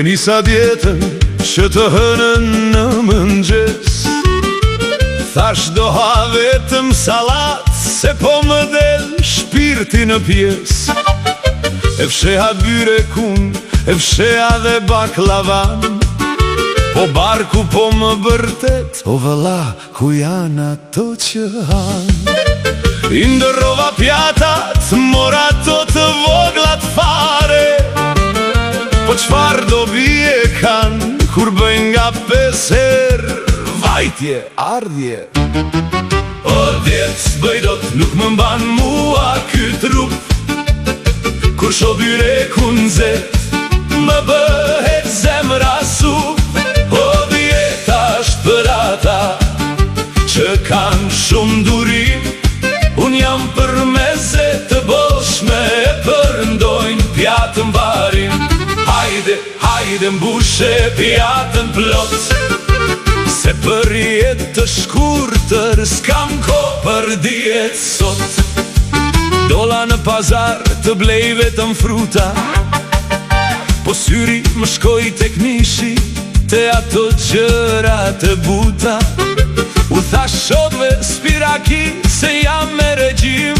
nisa djetën që të hënën në mëngjes. Thash do ha vetëm salat, se po më del shpirti në pjes. E fsheha byrekun, e fsheha dhe baklavan, po barku po më bërtet, o vëlla, ku janë ato që han. I ndërrova pjatat, mora ato të voglat fare, po qfar do bie kan, kur bëjnë nga 5 herë vajtje, ardhje. O djet, bëjdot, nuk më mban mua ky trup, kur sho byrekun zet, më bëhet zemra sup. O djeta është për ata që kanë shumë durim, unë jam për meze të boshme, e përndojnë pjatën barim. Hajde, hajde mbushe pjatën plot, se për jetë të shkurtër s'kam ko për djetë sot. Dola në pazar të blej vetëm fruta, po syri më shkoj tek mishi, te ato gjëra të buta. U thash shokve spiraki se jam me regjim,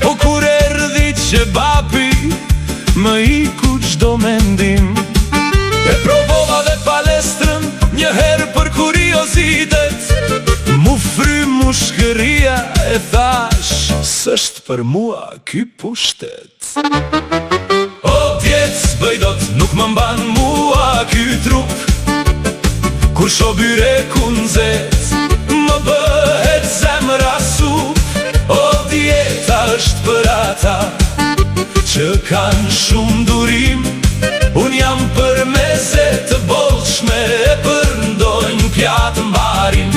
po kur erdhi që bapi më iku çdo mendim. E provova dhe palestrën një herë për kuriozitet, mu fry mushkëria, e thash s'është për mua ky pushtet. O djet, bëjdot, nuk më mban mua ky trup, kur sho byrekun zet, më bëhet zemra sup. O djeta është për ata që kanë shumë durim, unë jam për meze të bollshme, e përndojnë pjatën barim.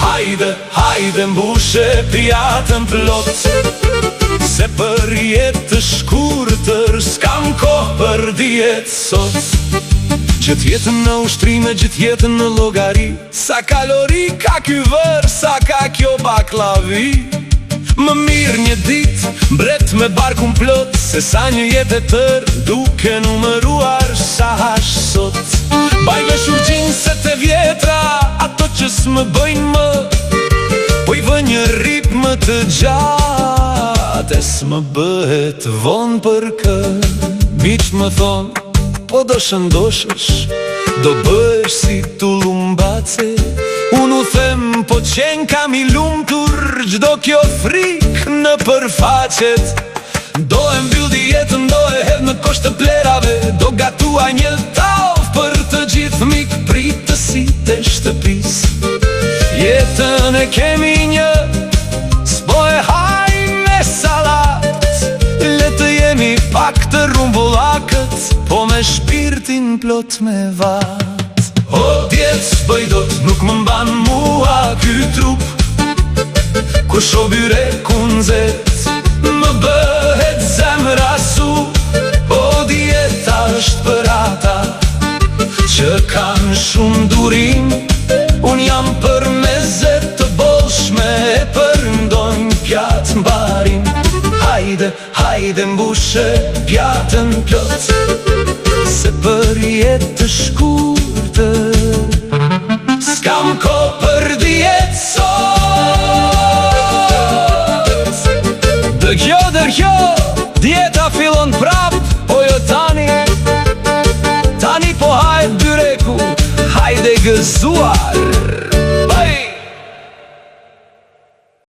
Hajde, hajde mbushe pjatën plot, se për jetë të shkurtër s'kam kohë për djetë sot. Gjithë jetën në ushtrime, gjithë jetën në logari, sa kalori ka ky vër, sa ka kjo baklavi. Më mirë një dit, mbret me barkun plot, se sa një jetë e tër, duke numëruar sa hash sot. Baj me shurgjin se të vjetra, ato që s'më bëjnë më, po i vë një rip më të gjatë, e s'më bëhet vonë për kë. Miq më thonë, po do shëndoshësh, do bësh si tullumbace. Unë u them, po qenë kam i lumtur, gjdo kjo frik në përfaqet. Do e mbyll dietën, do e hedh në kosht të plerave, do gatua një tavë për të gjithë mik pritësit e shtëpis. Jetën e kemi një, s'po e hajnë me salat, le të jemi pak të rumbullakët, po me shpirtin plot me vat. O djet, bëjdot, nuk më mban mua ky trup, kur sho byrekun zet, më bëhet zemra sup. O djeta është për ata që kanë shumë durim, unë jam për meze të bollshme, e përndojnë pjatën barim. Hajde, hajde mbushe pjatën plot, se për jetë të shkurtër s'kam ko për djetë sot. Dë kjo, djeta fillon prap, po jo tani, tani po hajt byreku, hajde gëzuar